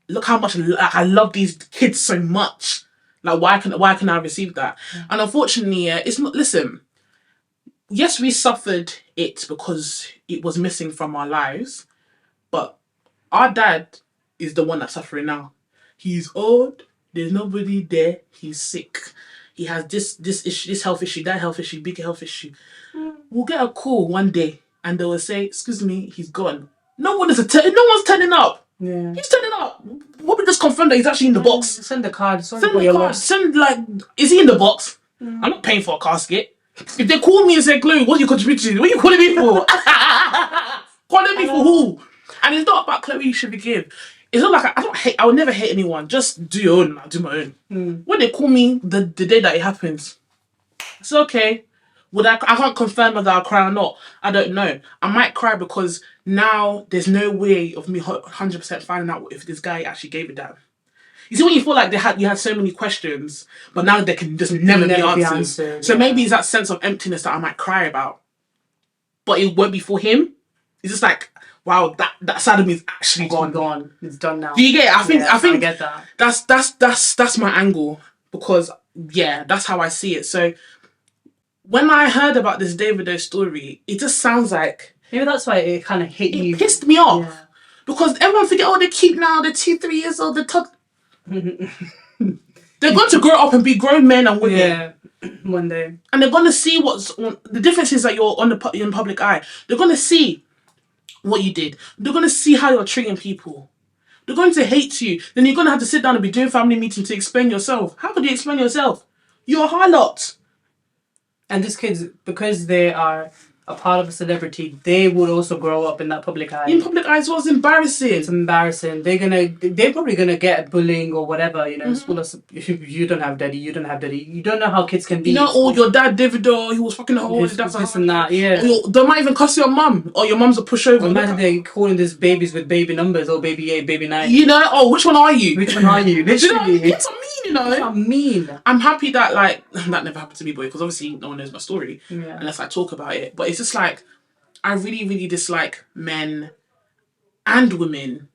Speaker 1: look how much I love these kids so much. Like, why can I receive that? Yeah. And unfortunately, it's not, listen, yes, we suffered it because it was missing from our lives, but our dad is the one that's suffering now. He's old, there's nobody there, he's sick. He has this issue, this health issue, that health issue, big health issue. We'll get a call one day and they will say, excuse me, he's gone. No one's turning up.
Speaker 2: Yeah.
Speaker 1: He's turning up. What we just confirmed that he's actually in the box.
Speaker 2: Send the card.
Speaker 1: Send the card. Is he in the box? I'm not paying for a casket. If they call me and say, Chloe, what are you contributing? What are you calling me for? Calling me for who? And it's not about Chloe, you should forgive. It's not like I would never hate anyone. Just do your own. I'll do my own. When they call me the day that it happens, it's okay. I can't confirm whether I'll cry or not. I don't know. I might cry because now there's no way of me 100% finding out if this guy actually gave a damn. You see, when you feel like you had so many questions, but now they can just never be answered. So maybe it's that sense of emptiness that I might cry about. But it won't be for him. It's just like, wow, that side of me is actually gone.
Speaker 2: It's done now.
Speaker 1: Do you get it? I think
Speaker 2: I get that.
Speaker 1: That's my angle. Because, yeah, that's how I see it. So when I heard about this Davido story, it just sounds like...
Speaker 2: Maybe that's why it kind of hit you.
Speaker 1: It pissed me off. Yeah. Because everyone forget, they're cute now, they're 2-3 years old, they're going to grow up and be grown men and women.
Speaker 2: Yeah, one day.
Speaker 1: And they're going to see the difference is that you're in public eye. They're going to see what you did. They're going to see how you're treating people. They're going to hate you. Then you're going to have to sit down and be doing family meetings to explain yourself. How could you explain yourself? You're a harlot. And
Speaker 2: these kids, because they are a part of a celebrity, they would also grow up in that public eye.
Speaker 1: In public eye as well, it's embarrassing.
Speaker 2: It's embarrassing. They're probably gonna get bullying or whatever, you know, school. You don't have daddy, you don't have daddy. You don't know how kids can be.
Speaker 1: You know, your dad Davido, he was fucking old.
Speaker 2: This and that, yeah.
Speaker 1: They might even cuss your mum, or your mum's a pushover.
Speaker 2: Imagine they're calling these babies with baby numbers, or baby 8, baby 9.
Speaker 1: You know, which one are you?
Speaker 2: Which one are you? Literally.
Speaker 1: It's mean, you know.
Speaker 2: It's mean.
Speaker 1: I'm happy that, like, that never happened to me, boy, because obviously no one knows my story unless I talk about it. But it's just like, I really, really dislike men and women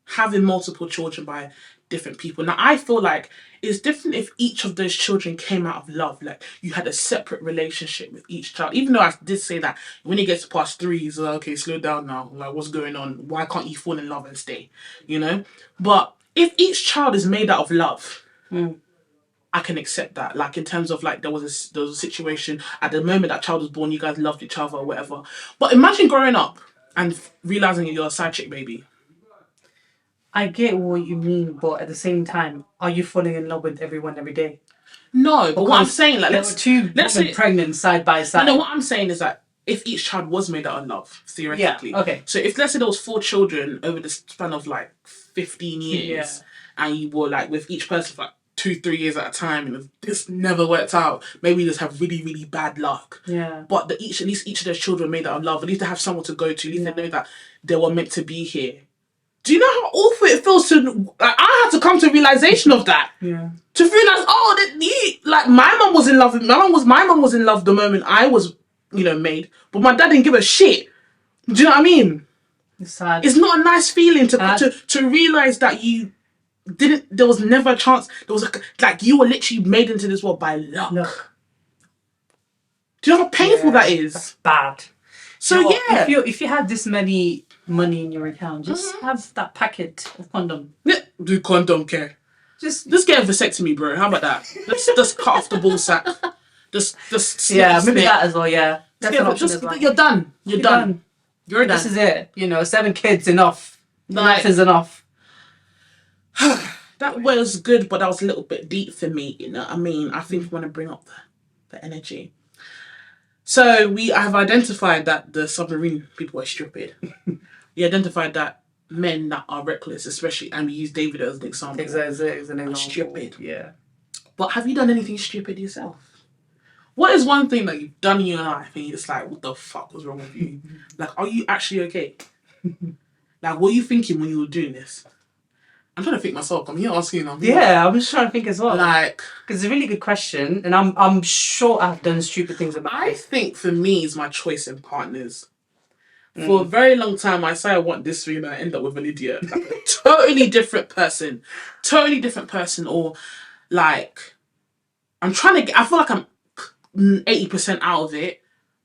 Speaker 1: having multiple children by different people. Now, I feel like it's different if each of those children came out of love. Like, you had a separate relationship with each child. Even though I did say that when he gets past 3, he's like, okay, slow down now. Like, what's going on? Why can't you fall in love and stay? You know? But if each child is made out of love... I can accept that. Like, in terms of, like, there was a situation at the moment that child was born, you guys loved each other or whatever. But imagine growing up and realising you're a side chick baby.
Speaker 2: I get what you mean, but at the same time, are you falling in love with everyone every day?
Speaker 1: No, but what I'm saying, like, let's
Speaker 2: say pregnant side by side.
Speaker 1: No, what I'm saying is that if each child was made out of love, theoretically.
Speaker 2: Yeah, okay.
Speaker 1: So if, let's say there was 4 children over the span of like 15 years, and you were like with each person for like 2-3 years at a time, and this never worked out, maybe you just have really, really bad luck.
Speaker 2: Yeah.
Speaker 1: But at least each of those children made out of love. At least they have someone to go to. At least they know that they were meant to be here. Do you know how awful it feels to... I had to come to a realization of that.
Speaker 2: Yeah.
Speaker 1: To realize, my mum was in love. My mum was in love the moment I was, made. But my dad didn't give a shit. Do you know what I mean?
Speaker 2: It's sad.
Speaker 1: It's not a nice feeling to realize that you didn't... There was never a chance. There was you were literally made into this world by luck. Look. Do you know how painful that is?
Speaker 2: That's bad.
Speaker 1: So
Speaker 2: if you have this many money in your account, just have that packet of condom.
Speaker 1: Yeah, do condom care. Just get a vasectomy, bro. How about that? Just cut off the ball sack. Just
Speaker 2: maybe that as well. Yeah, that's an option as well.
Speaker 1: You're done. You're done. You're done.
Speaker 2: This is it. 7 kids enough. Enough is enough.
Speaker 1: That was good, but that was a little bit deep for me. I mean, I think we want to bring up the energy. So we have identified that the submarine people are stupid. We identified that men that are reckless, especially, and we use David as an example.
Speaker 2: Exactly.
Speaker 1: Are stupid.
Speaker 2: Yeah.
Speaker 1: But have you done anything stupid yourself? What is one thing that you've done in your life and you're just like, what the fuck was wrong with you? Are you actually okay? What were you thinking when you were doing this? I'm trying to think myself. I'm here asking you.
Speaker 2: Yeah, I'm just trying to think as well. Because it's a really good question, and I'm sure I've done stupid things about it.
Speaker 1: I think for me, it's my choice in partners. For a very long time, I say I want this for you, and I end up with an idiot. A totally different person. Or, I'm trying to get... I feel like I'm 80% out of it,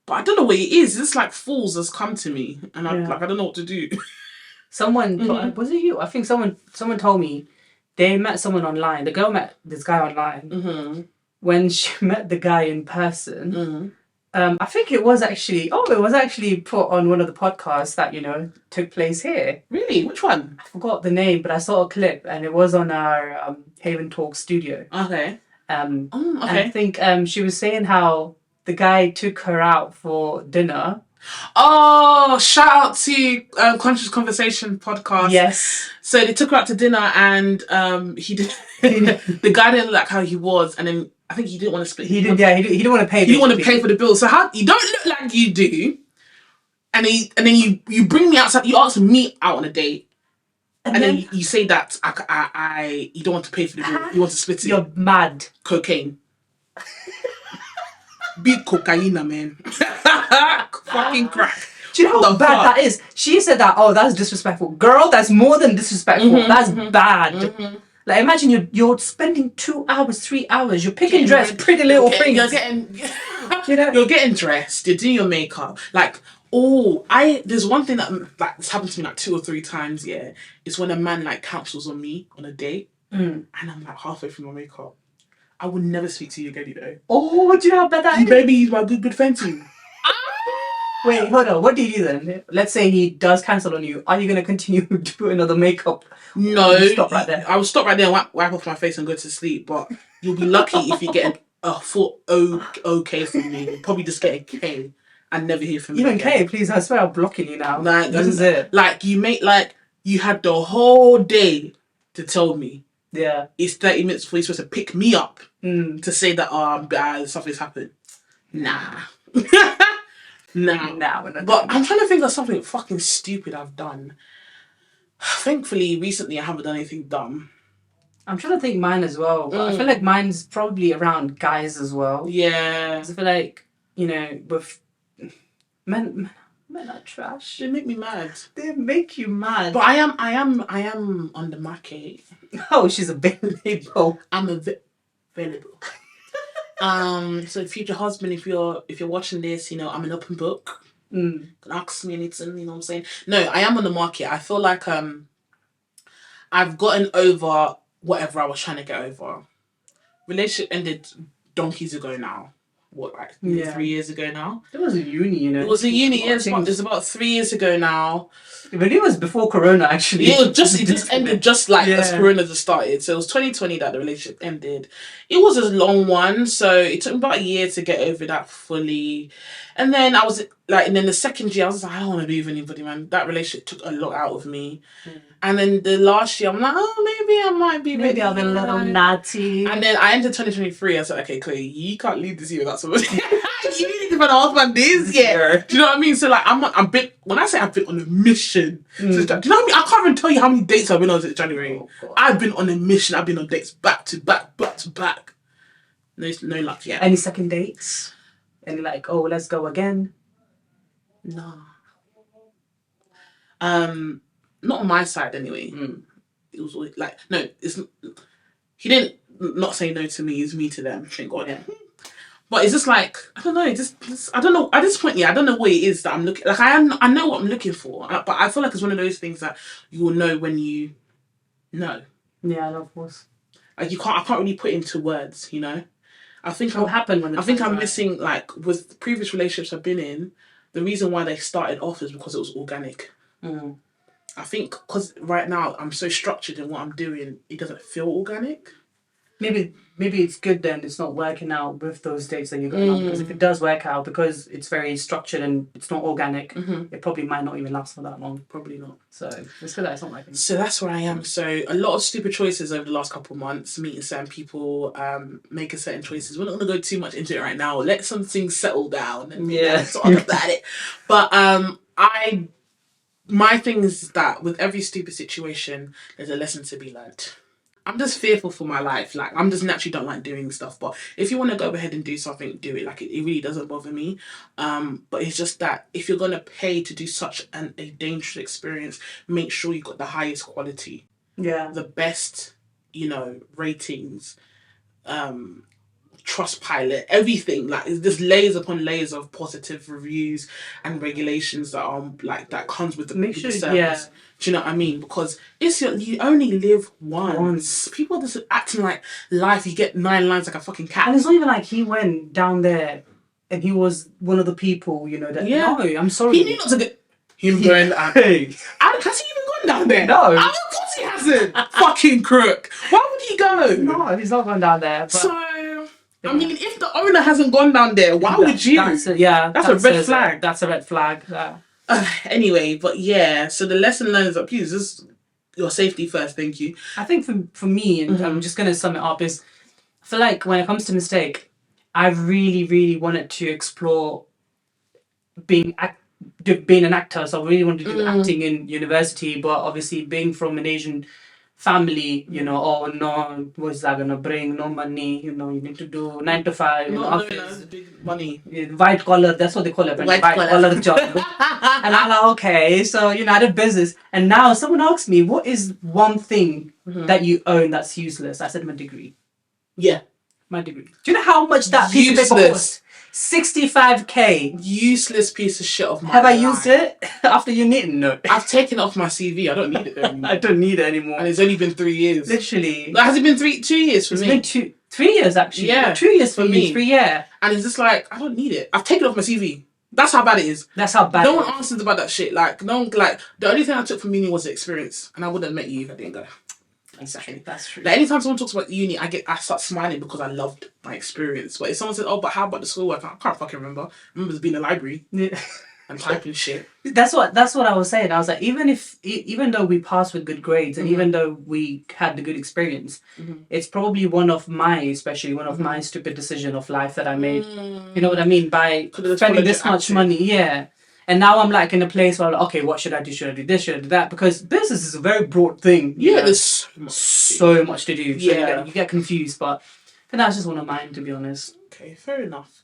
Speaker 1: but I don't know what it is. It's just fools has come to me, and I don't know what to do.
Speaker 2: Someone was it you? I think someone told me they met someone online. The girl met this guy online.
Speaker 1: Mm-hmm.
Speaker 2: When she met the guy in person, I think it was actually put on one of the podcasts that took place here.
Speaker 1: Really? Which one?
Speaker 2: I forgot the name, but I saw a clip, and it was on our Haven Talk studio.
Speaker 1: Okay.
Speaker 2: And I think she was saying how the guy took her out for dinner.
Speaker 1: Oh, shout out to Conscious Conversation podcast.
Speaker 2: Yes.
Speaker 1: So they took her out to dinner, and he did. The guy didn't like how he was, and then I think he didn't want to split.
Speaker 2: He didn't want to pay.
Speaker 1: He didn't want to pay for the bill. So how you don't look like you do, and then you bring me outside. You ask me out on a date, and then you say that I you don't want to pay for the bill. You want to split it.
Speaker 2: You're mad.
Speaker 1: Cocaine. Big cocaine, man. Fucking crack.
Speaker 2: Do you know how bad that is? She said that, that's disrespectful. Girl, that's more than disrespectful. That's bad.
Speaker 1: Mm-hmm.
Speaker 2: Imagine you're spending 2 hours, 3 hours, you're picking dress, pretty little things.
Speaker 1: You're getting dressed, you're doing your makeup. There's one thing that's happened to me 2 or 3 times, is when a man counsels on me on a date, and I'm halfway through my makeup. I would never speak to you again,
Speaker 2: Oh, do you know how bad that is?
Speaker 1: Baby, he's my good friend too.
Speaker 2: Wait, hold on. What do you do then? Let's say he does cancel on you. Are you going to continue to put another makeup?
Speaker 1: No.
Speaker 2: Stop right there.
Speaker 1: I will stop right there and wipe off my face and go to sleep. But you'll be lucky if you get a full okay from me. You'll probably just get a K and never hear from me.
Speaker 2: Even K, please. I swear I'm blocking you now. This is it.
Speaker 1: You had the whole day to tell me.
Speaker 2: Yeah.
Speaker 1: It's 30 minutes before you're supposed to pick me up to say that something's happened. Nah. Nah. But I'm trying to think of something fucking stupid I've done. Thankfully, recently I haven't done anything dumb.
Speaker 2: I'm trying to think mine as well, but I feel like mine's probably around guys as well.
Speaker 1: Yeah.
Speaker 2: I feel like, with men are trash.
Speaker 1: They make me mad.
Speaker 2: They make you mad.
Speaker 1: But I am on the market.
Speaker 2: Oh, she's available.
Speaker 1: I'm available. So future husband, if you're watching this, I'm an open book. Can ask me anything, you know what I'm saying? No, I am on the market. I feel like I've gotten over whatever I was trying to get over. Relationship ended donkeys ago now. 3 years ago now?
Speaker 2: It was a uni,
Speaker 1: It was a uni, yes. It was about 3 years ago now.
Speaker 2: But it was before Corona, actually.
Speaker 1: It just ended just as Corona just started. So it was 2020 that the relationship ended. It was a long one, so it took me about a year to get over that fully. And then I was like, and then the second year, I was like, I don't want to be with anybody, man. That relationship took a lot out of me. And then the last year, I'm like, oh, maybe I might be.
Speaker 2: Maybe I'll be a little naughty.
Speaker 1: And then I entered 2023. I said, okay, Chloe, you can't leave this year without somebody. You need to find a husband this year. Do you know what I mean? So like, I'm bit. When I say I've been on a mission, do you know what I mean? I can't even tell you how many dates I've been on since January. I've been on a mission. I've been on dates back to back. No luck yet.
Speaker 2: Any second dates? Any like, oh, let's go again?
Speaker 1: No. Not on my side anyway. It was like, no, it's. He didn't not say no to me. It's me to them. Thank God. Yeah. But it's just like, I don't know. Just I don't know. At this point, I don't know what it is that I'm looking. Like I know what I'm looking for, but I feel like it's one of those things that you will know when you know.
Speaker 2: Yeah, of course.
Speaker 1: Like I can't really put into words. You know. I think
Speaker 2: what happened when.
Speaker 1: I think I'm missing, like, with previous relationships I've been in. The reason why they started off is because it was organic. I think because right now I'm so structured in what I'm doing, it doesn't feel organic.
Speaker 2: Maybe it's good then it's not working out with those dates that you're going on, because if it does work out, because it's very structured and it's not organic, it probably might not even last for that long.
Speaker 1: Probably not.
Speaker 2: So it's good that it's not working.
Speaker 1: So that's where I am. So a lot of stupid choices over the last couple of months, meeting certain people, making certain choices. We're not going to go too much into it right now. Let some things settle down and talk about it. But my thing is that with every stupid situation, there's a lesson to be learned. I'm just fearful for my life. Like, I'm just naturally don't like doing stuff. But if you want to go ahead and do something, do it. Like, it really doesn't bother me. But it's just that if you're going to pay to do such a dangerous experience, make sure you got the highest quality.
Speaker 2: Yeah.
Speaker 1: The best, ratings, Trustpilot, everything. Like, there's layers upon layers of positive reviews and regulations that are like that comes with the service. Yeah. Do you know what I mean? Because you only live once. People are just acting like life. You get 9 lives like a fucking cat.
Speaker 2: And it's not even like he went down there and he was one of the people. That. Yeah. No, I'm sorry.
Speaker 1: He knew not to get him going. Hey, has he even gone down there?
Speaker 2: No.
Speaker 1: Of course he hasn't. Fucking crook. Why would he go?
Speaker 2: No, he's not gone down there. But...
Speaker 1: So. I mean, if the owner hasn't gone down there, why would you?
Speaker 2: That's a red
Speaker 1: flag.
Speaker 2: That's a red flag. Yeah.
Speaker 1: Anyway, but yeah, so the lesson learned is that please, just your safety first. Thank you.
Speaker 2: I think for me, and I'm just going to sum it up, is I feel like when it comes to mistake, I really, really wanted to explore being an actor. So I really wanted to do acting in university, but obviously being from an Asian family, oh no, what's that gonna bring? No money, you need to do 9 to 5 in office.
Speaker 1: Big money.
Speaker 2: White collar, that's what they call it, white collar job. And I'm like, okay, so I did business. And now someone asked me, what is one thing that you own that's useless? I said my degree.
Speaker 1: Yeah.
Speaker 2: My degree. Do you know how much that piece of paper cost? 65k.
Speaker 1: Useless piece of shit of my
Speaker 2: Have I used it after uni? No.
Speaker 1: I've taken it off my CV. I don't need it anymore.
Speaker 2: I don't need it anymore.
Speaker 1: And it's only been 3 years.
Speaker 2: Literally.
Speaker 1: Has it been 2 years for me?
Speaker 2: It's been 3 years actually.
Speaker 1: Yeah.
Speaker 2: 2 years for me. 3 years.
Speaker 1: And it's just like, I don't need it. I've taken it off my CV. That's how bad it is.
Speaker 2: That's how bad
Speaker 1: No one answers about that shit. Like, no one, the only thing I took from uni was the experience. And I wouldn't have met you if I didn't go. Exactly.
Speaker 2: That's true.
Speaker 1: Like, anytime someone talks about uni, I start smiling because I loved my experience. But if someone says, "Oh, but how about the schoolwork?" I can't fucking remember. I remember being in the library and typing shit.
Speaker 2: That's what I was saying. I was like, even though we passed with good grades and even though we had the good experience, it's probably one of my stupid decision of life that I made. You know what I mean? By spending this much money, yeah. And now I'm like in a place where I'm like, okay, what should I do? Should I do this? Should I do that? Because business is a very broad thing.
Speaker 1: Yeah, there's
Speaker 2: so much to do. So you get confused, but that's just one of mine, to be honest.
Speaker 1: Okay, fair enough.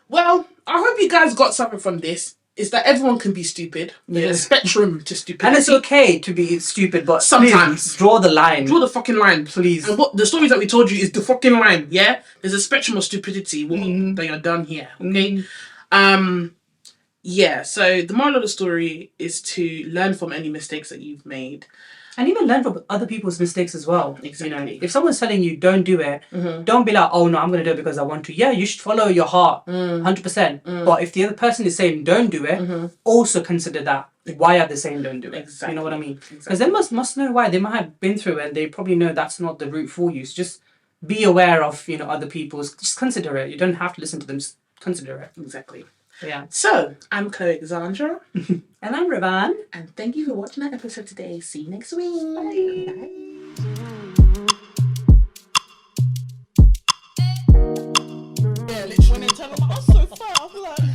Speaker 1: Well, I hope you guys got something from this. Is that everyone can be stupid. There's a spectrum to stupidity.
Speaker 2: And it's okay to be stupid, but
Speaker 1: sometimes
Speaker 2: draw the line.
Speaker 1: Draw the fucking line,
Speaker 2: please.
Speaker 1: And what the stories that we told you is the fucking line, yeah? There's a spectrum of stupidity that you're done here, okay? Yeah, so the moral of the story is to learn from any mistakes that you've made.
Speaker 2: And even learn from other people's mistakes as well.
Speaker 1: Exactly.
Speaker 2: If someone's telling you don't do it, don't be like, oh no, I'm going to do it because I want to. Yeah, you should follow your heart, 100%. But if the other person is saying don't do it, also consider that. Why are they saying don't do it?
Speaker 1: Exactly.
Speaker 2: You know what I mean? Because they must know why. They might have been through it and they probably know that's not the route for you. So just be aware of, other people's. Just consider it. You don't have to listen to them. Just consider it.
Speaker 1: Exactly.
Speaker 2: Yeah.
Speaker 1: So, I'm Chloe Alexandra.
Speaker 2: And I'm Rivan.
Speaker 1: And thank you for watching that episode today. See you next week. Bye. Bye. Yeah, literally. When they tell them, I'm so far, I'm like...